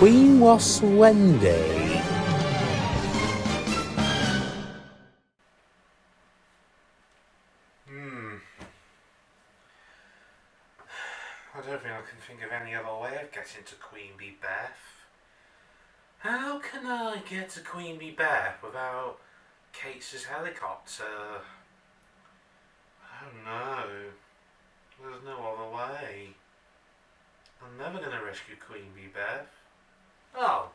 Queen Wasp Wendy. I don't think I can think of any other way of getting to Queen Bee Beth. How can I get to Queen Bee Beth without Kate's helicopter? I don't know. There's no other way. I'm never going to rescue Queen Bee Beth. Oh,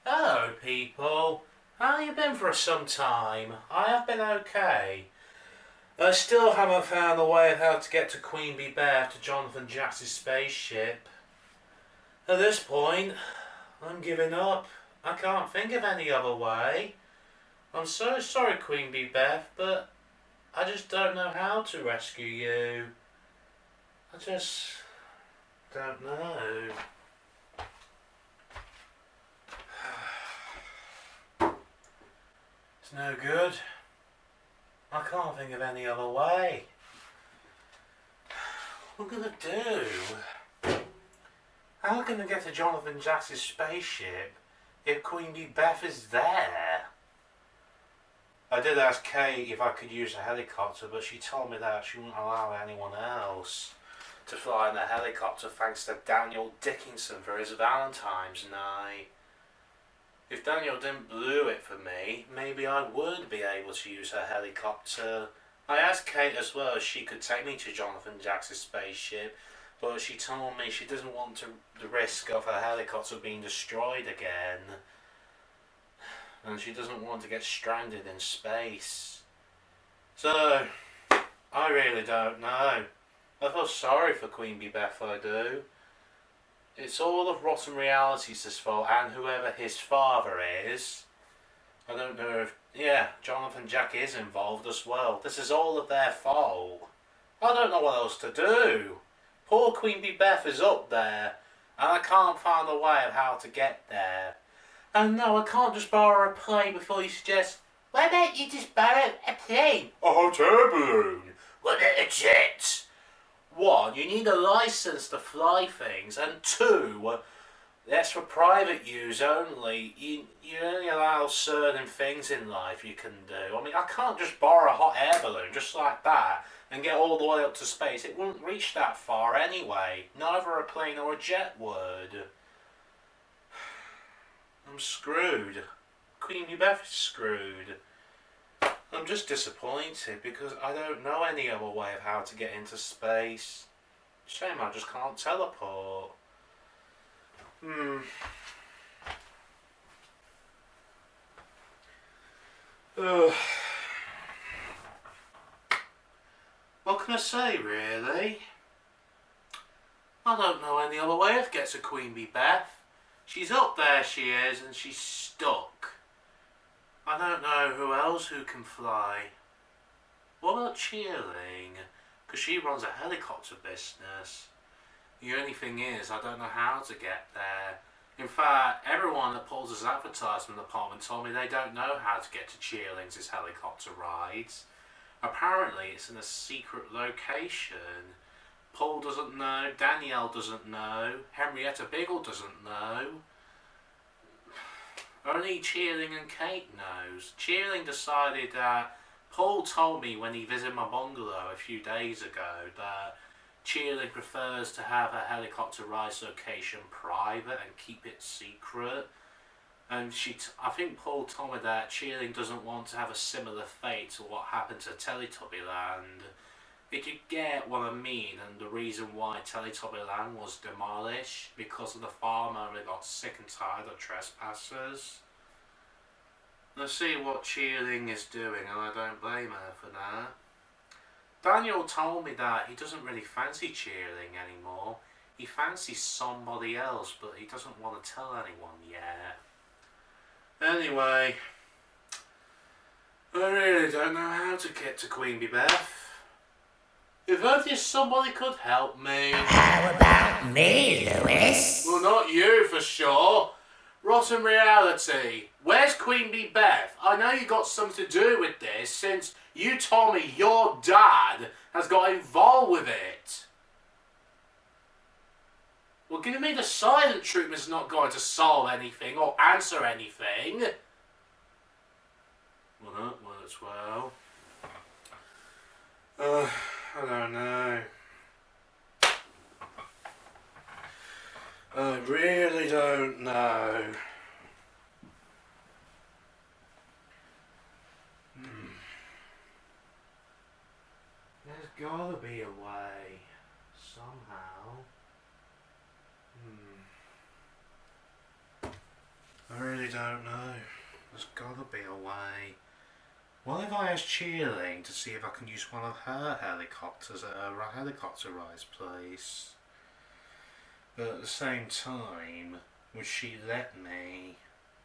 hello people. How you been for some time? I have been okay. I still haven't found a way of how to get to Queen Bee Beth to Jonathan Jacks's spaceship. At this point, I'm giving up. I can't think of any other way. I'm so sorry, Queen Bee Beth, but I just don't know how to rescue you. I just don't know. It's no good. I can't think of any other way. What am I gonna do? How can I get to Jonathan Jacks's spaceship if Queen Bee Beth is there? I did ask Kate if I could use a helicopter, but she told me that she wouldn't allow anyone else to fly in a helicopter thanks to Daniel Dickinson for his Valentine's night. If Daniel didn't blew it for me, maybe I would be able to use her helicopter. I asked Kate as well if she could take me to Jonathan Jacks's spaceship, but she told me she doesn't want the risk of her helicopter being destroyed again. And she doesn't want to get stranded in space. So, I really don't know. I feel sorry for Queen Bee Beth, I do. It's all of Rotten Reality's fault and whoever his father is. I don't know if... Yeah, Jonathan Jack is involved as well. This is all of their fault. I don't know what else to do. Poor Queen Bee Beth is up there, and I can't find a way of how to get there. And no, I can't just borrow a plane before you suggest, why don't you just borrow a plane? A hot air balloon. What about a jet? One, you need a license to fly things, and two, that's for private use only. You only allow certain things in life you can do. I mean, I can't just borrow a hot air balloon just like that and get all the way up to space. It wouldn't reach that far anyway. Neither a plane or a jet would. I'm screwed. Queen Bee Beth is screwed. I'm just disappointed because I don't know any other way of how to get into space. Shame I just can't teleport. What can I say, really? I don't know any other way of getting to Queen Bee Beth. She's up there, she is, and she's stuck. I don't know who else who can fly. What about Cheerling? Because she runs a helicopter business. The only thing is, I don't know how to get there. In fact, everyone at Paul's advertisement department told me they don't know how to get to Cheerling's helicopter rides. Apparently, it's in a secret location. Paul doesn't know, Danielle doesn't know, Henrietta Biggle doesn't know. Only Cheerling and Kate knows. Cheerling decided that... Paul told me when he visited my bungalow a few days ago that Cheerling prefers to have her helicopter ride location private and keep it secret. And I think Paul told me that Cheerling doesn't want to have a similar fate to what happened to Teletubbyland. Did you get what I mean, and the reason why Teletubbyland was demolished? Because of the farmer who got sick and tired of trespassers? Let's see what Cheerling is doing, and I don't blame her for that. Daniel told me that he doesn't really fancy Cheerling anymore. He fancies somebody else, but he doesn't want to tell anyone yet. Anyway, I really don't know how to get to Queen Bee Beth. If only somebody could help me. How about me, Lewis? Well, not you for sure. Rotten Reality. Where's Queen Bee Beth? I know you got something to do with this since you told me your dad has got involved with it. Well, giving me the silent treatment's not going to solve anything or answer anything. Well, that works well. I don't know. I really don't know. There's gotta be a way, somehow. I really don't know. There's gotta be a way. What if I ask Cheerling to see if I can use one of her helicopters at her helicopterised place? But at the same time, would she let me?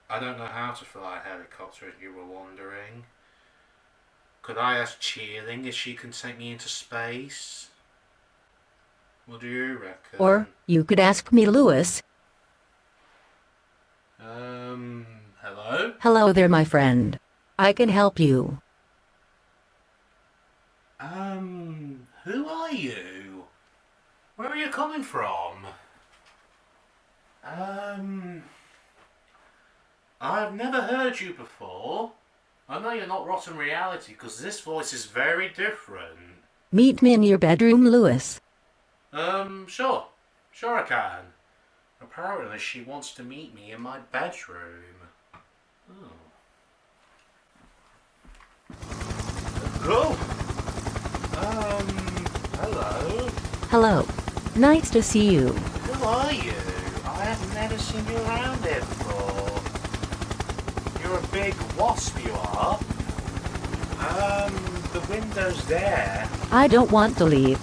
I don't know how to fly a helicopter, if you were wondering. Could I ask Cheerling if she can take me into space? What do you reckon? Or you could ask me, Lewis. Hello? Hello there, my friend. I can help you. Who are you? Where are you coming from? I've never heard you before. I know you're not Rotten Reality because this voice is very different. Meet me in your bedroom, Lewis. Sure. Sure I can. Apparently she wants to meet me in my bedroom. Oh. Hello. Hello. Nice to see you. Who are you? I have never seen you around here before. You're a big wasp, you are. The window's there. I don't want to leave.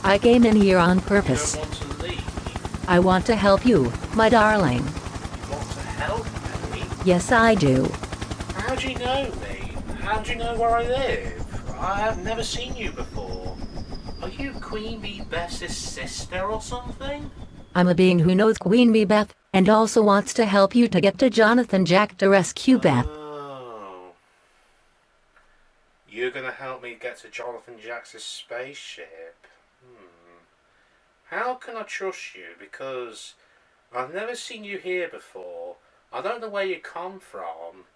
I came in here on purpose. You don't want to leave? I want to help you, my darling. You want to help me? Yes, I do. How do you know me? How do you know where I live? I have never seen you before. Are you Queen Bee Bess's sister or something? I'm a being who knows Queen Bee Beth and also wants to help you to get to Jonathan Jack to rescue Beth. Oh. You're gonna help me get to Jonathan Jack's spaceship? How can I trust you? Because I've never seen you here before. I don't know where you come from.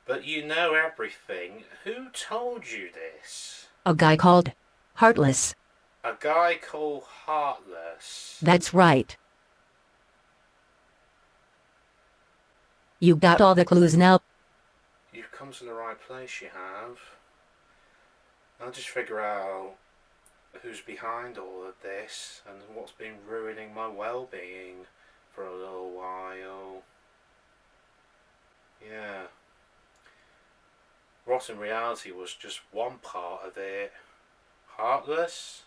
But you know everything. Who told you this? A guy called Heartless. A guy called Heartless. That's right. You got all the clues now. You've come to the right place, you have. I'll just figure out who's behind all of this and what's been ruining my well-being for a little while. Yeah. Rotten Reality was just one part of it. Heartless?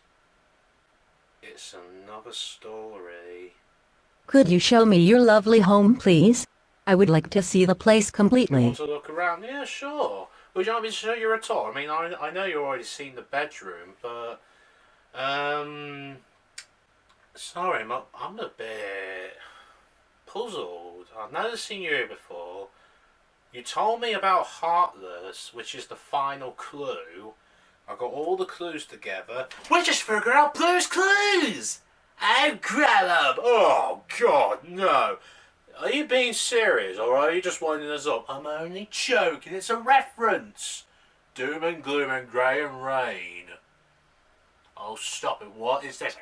It's another story. Could you show me your lovely home, please? I would like to see the place You completely. want to look around? Yeah, sure. Would you like me to show you a tour? I mean, I know you've already seen the bedroom, but sorry, I'm a bit puzzled. I've never seen you here before. You told me about Heartless, which is the final clue. I got all the clues together. We just figured out Blue's Clues! Oh, grow up! Oh, God, no! Are you being serious, or are you just winding us up? I'm only joking, it's a reference! Doom and gloom and grey and rain. Oh, stop it, what is this?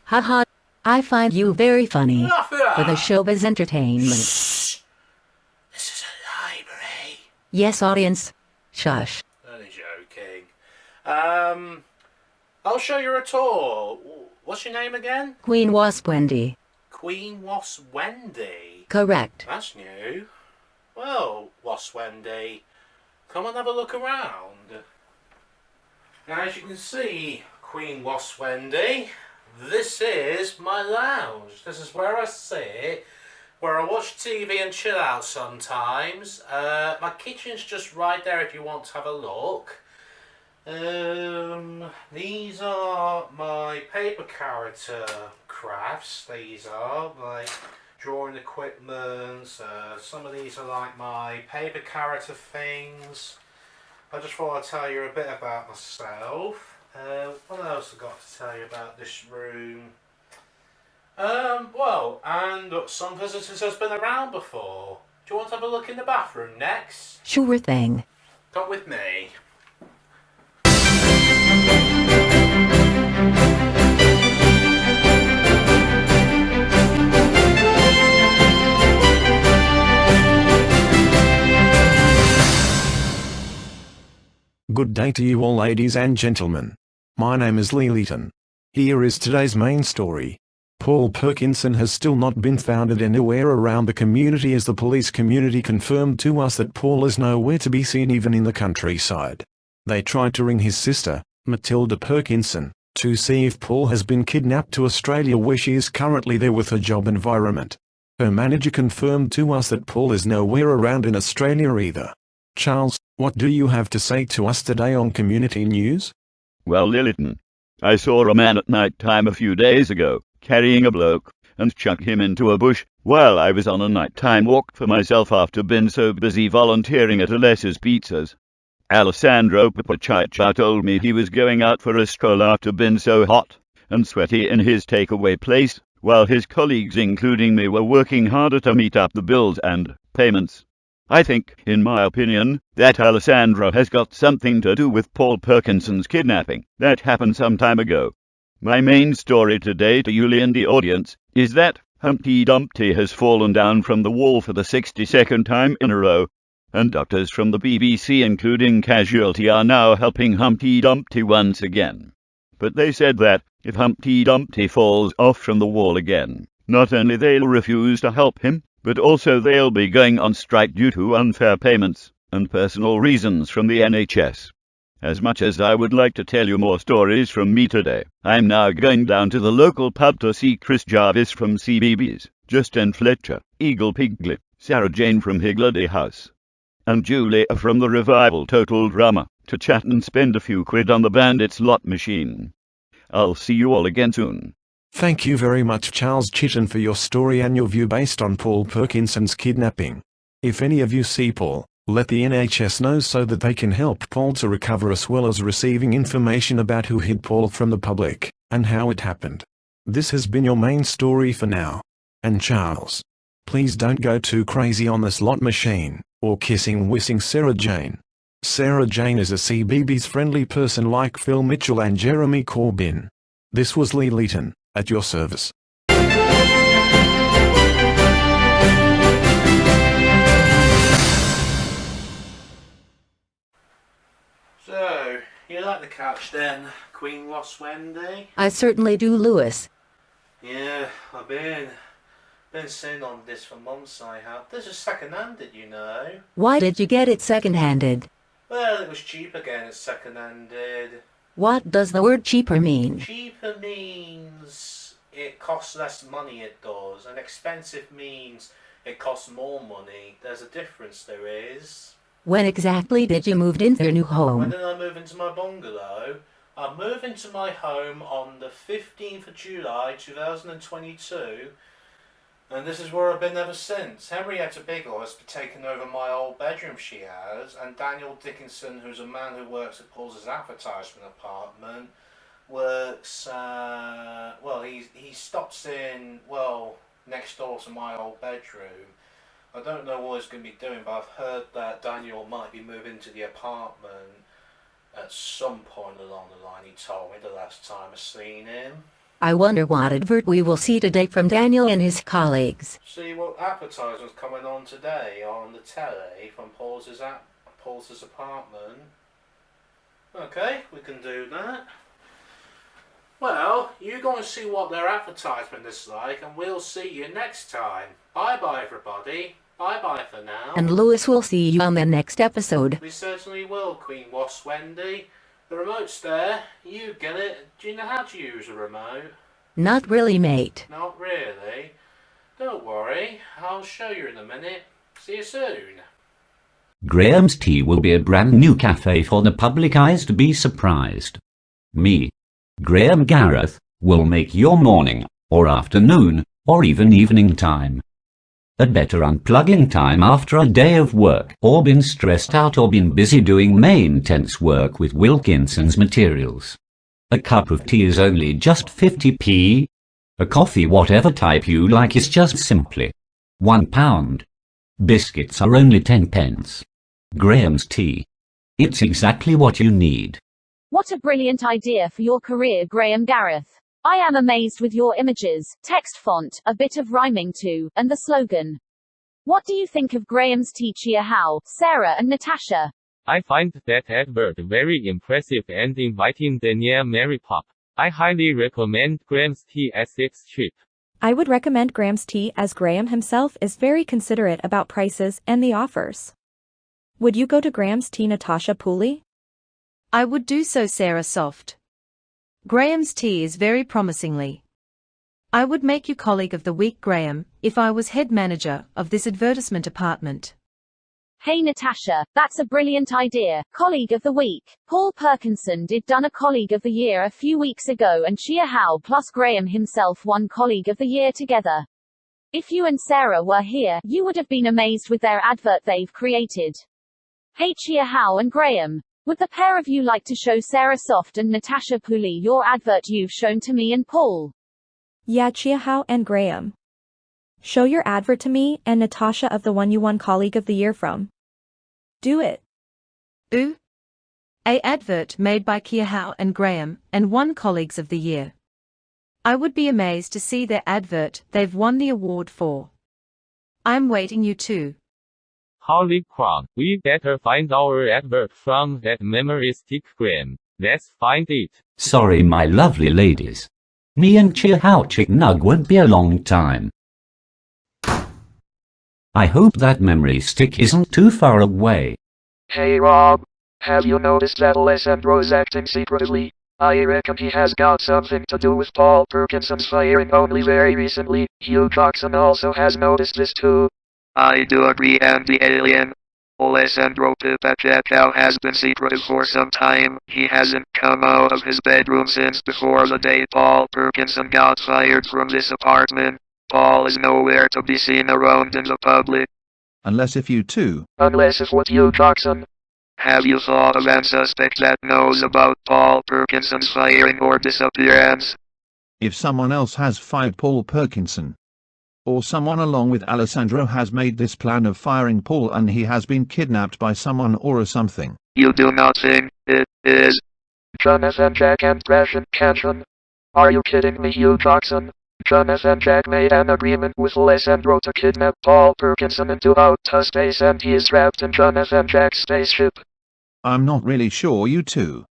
Haha, I find you very funny. Enough of that! For the showbiz entertainment. Shh! This is a library. Yes, audience. Shush. Only joking. I'll show you a tour. What's your name again? Queen Wasp Wendy. Queen Wasp Wendy. Correct. That's new. Well, Wasp Wendy, come and have a look around. Now, as you can see, Queen Wasp Wendy, this is my lounge. This is where I sit, where I watch TV and chill out sometimes. My kitchen's just right there if you want to have a look. These are my paper character crafts. These are like drawing equipment. Some of these are like my paper character things. I just thought I'd tell you a bit about myself. What else I've got to tell you about this room? Well, and some visitors has been around before. Do you want to have a look in the bathroom next? Sure thing. Come with me. Good day to you all, ladies and gentlemen. My name is Lee Leeton. Here is today's main story. Paul Perkinson has still not been found anywhere around the community, as the police community confirmed to us that Paul is nowhere to be seen even in the countryside. They tried to ring his sister, Matilda Perkinson, to see if Paul has been kidnapped to Australia, where she is currently there with her job environment. Her manager confirmed to us that Paul is nowhere around in Australia either. Charles, what do you have to say to us today on Community News? Well, Lilliton, I saw a man at night time a few days ago, carrying a bloke, and chuck him into a bush, while I was on a nighttime walk for myself after being so busy volunteering at Alessa's Pizzas. Alessandro Papachicha told me he was going out for a stroll after being so hot and sweaty in his takeaway place, while his colleagues including me were working harder to meet up the bills and payments. I think, in my opinion, that Alessandro has got something to do with Paul Perkinson's kidnapping that happened some time ago. My main story today to you and the audience is that Humpty Dumpty has fallen down from the wall for the 62nd time in a row, and doctors from the BBC, including Casualty, are now helping Humpty Dumpty once again. But they said that if Humpty Dumpty falls off from the wall again, not only they'll refuse to help him, but also they'll be going on strike due to unfair payments and personal reasons from the NHS. As much as I would like to tell you more stories from me today, I'm now going down to the local pub to see Chris Jarvis from CBeebies, Justin Fletcher, Eagle Piglet, Sarah Jane from Higgledy House, and Julia from the Revival Total Drama, to chat and spend a few quid on the Bandit slot machine. I'll see you all again soon. Thank you very much, Charles Chitton, for your story and your view based on Paul Perkinson's kidnapping. If any of you see Paul, let the NHS know so that they can help Paul to recover, as well as receiving information about who hid Paul from the public, and how it happened. This has been your main story for now. And Charles, please don't go too crazy on the slot machine, or kissing wissing Sarah Jane. Sarah Jane is a CBeebies friendly person like Phil Mitchell and Jeremy Corbyn. This was Lee Leeton, at your service. So, you like the couch then, Queen Wasp Wendy? I certainly do, Lewis. Yeah, I've been sitting on this for months, I have. This is second-handed, you know. Why did you get it second-handed? Well, it was cheap again, it's second-handed. What does the word cheaper mean? Cheaper means it costs less money, it does. And expensive means it costs more money. There's a difference, there is. When exactly did you move into your new When home? did I move into my bungalow? I moved into my home on the 15th of July 2022. And this is where I've been ever since. Henrietta Bigelow has taken over my old bedroom, she has, and Daniel Dickinson, who's a man who works at Paul's advertisement apartment, works, he stops in, next door to my old bedroom. I don't know what he's going to be doing, but I've heard that Daniel might be moving to the apartment at some point along the line, he told me the last time I seen him. I wonder what advert we will see today from Daniel and his colleagues. See what advertisement's coming on today on the telly from Paul's apartment. Okay, we can do that. Well, you go and see what their advertisement is like, and we'll see you next time. Bye-bye, everybody. Bye-bye for now. And Lewis will see you on the next episode. We certainly will, Queen Wasp Wendy. The remote's there. You get it. Do you know how to use a remote? Not really, mate. Not really. Don't worry. I'll show you in a minute. See you soon. Graham's Tea will be a brand new cafe for the public eyes to be surprised. Me, Graham Gareth, will make your morning, or afternoon, or even evening time a better unplugging time after a day of work, or been stressed out or been busy doing intense work with Wilkinson's materials. A cup of tea is only just 50p. A coffee whatever type you like is just simply £1. Biscuits are only 10 pence. Graham's tea. It's exactly what you need. What a brilliant idea for your career, Graham Gareth. I am amazed with your images, text font, a bit of rhyming too, and the slogan. What do you think of Graham's tea, Chia Hao, Sarah and Natasha? I find that advert very impressive and inviting the near Mary Pop. I highly recommend Graham's tea as it's cheap. I would recommend Graham's tea as Graham himself is very considerate about prices and the offers. Would you go to Graham's tea, Natasha Pooley? I would do so, Sarah Soft. Graham's tea is very promisingly. I would make you colleague of the week, Graham, if I was head manager of this advertisement department. Hey Natasha, that's a brilliant idea. Colleague of the week. Paul Perkinson did done a colleague of the year a few weeks ago and Chia Hao plus Graham himself won colleague of the year together. If you and Sarah were here, you would have been amazed with their advert they've created. Hey Chia Hao and Graham, would the pair of you like to show Sarah Soft and Natasha Pooley your advert you've shown to me and Paul? Yeah, Chia Hao and Graham. Show your advert to me and Natasha of the one you won colleague of the year from. Do it. Ooh. A advert made by Chia Hao and Graham and won colleagues of the year. I would be amazed to see their advert they've won the award for. I'm waiting you too. Holy crap, we better find our advert from that memory stick, Graham. Let's find it. Sorry my lovely ladies. Me and Chia Hao Chick Nug won't be a long time. I hope that memory stick isn't too far away. Hey Rob, have you noticed that Alessandro's acting secretively? I reckon he has got something to do with Paul Perkinson's firing only very recently. Hugh Jackson also has noticed this too. I do agree, and the alien. Alessandro Pipacecao has been secretive for some time. He hasn't come out of his bedroom since before the day Paul Perkinson got fired from this apartment. Paul is nowhere to be seen around in the public. Unless if you too. Unless if what you, Jackson? Have you thought of any suspect that knows about Paul Perkinson's firing or disappearance? If someone else has fired Paul Perkinson, or someone along with Alessandro has made this plan of firing Paul and he has been kidnapped by someone or something. You do not think it is Jonathan Jack and Gresham Cantion? Are you kidding me, Hugh Jackson? Jonathan Jack made an agreement with Alessandro to kidnap Paul Perkinson into outer space and he is trapped in Jonathan Jack's spaceship. I'm not really sure, you two.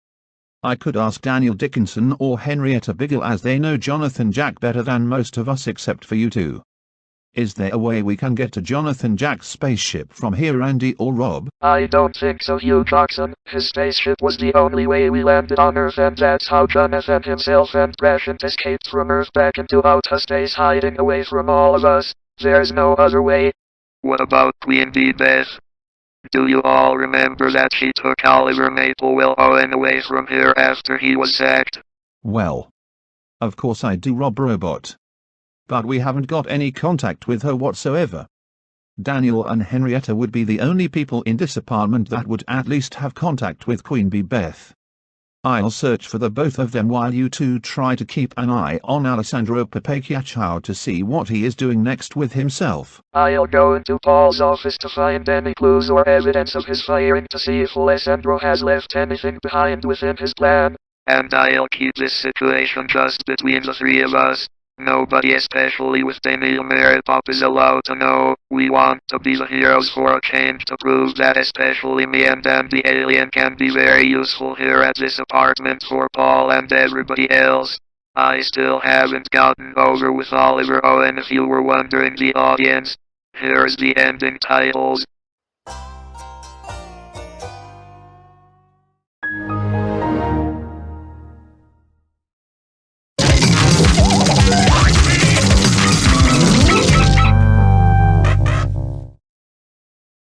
I could ask Daniel Dickinson or Henrietta Biggle as they know Jonathan Jack better than most of us except for you two. Is there a way we can get to Jonathan Jack's spaceship from here, Andy or Rob? I don't think so, Hugh Jackson. His spaceship was the only way we landed on Earth, and that's how Jonathan himself and Gresham escaped from Earth back into outer space, hiding away from all of us. There's no other way. What about Queen Bee Beth? Do you all remember that she took Oliver Maplewell Owen away from here after he was sacked? Well, of course I do, Rob Robot. But we haven't got any contact with her whatsoever. Daniel and Henrietta would be the only people in this apartment that would at least have contact with Queen Bee Beth. I'll search for the both of them while you two try to keep an eye on Alessandro Pipacecao to see what he is doing next with himself. I'll go into Paul's office to find any clues or evidence of his firing to see if Alessandro has left anything behind within his plan. And I'll keep this situation just between the three of us. Nobody, especially with Daniel Maripop, is allowed to know. We want to be the heroes for a change to prove that especially me and the alien can be very useful here at this apartment for Paul and everybody else. I still haven't gotten over with Oliver Owen, if you were wondering, the audience. Here's the ending titles.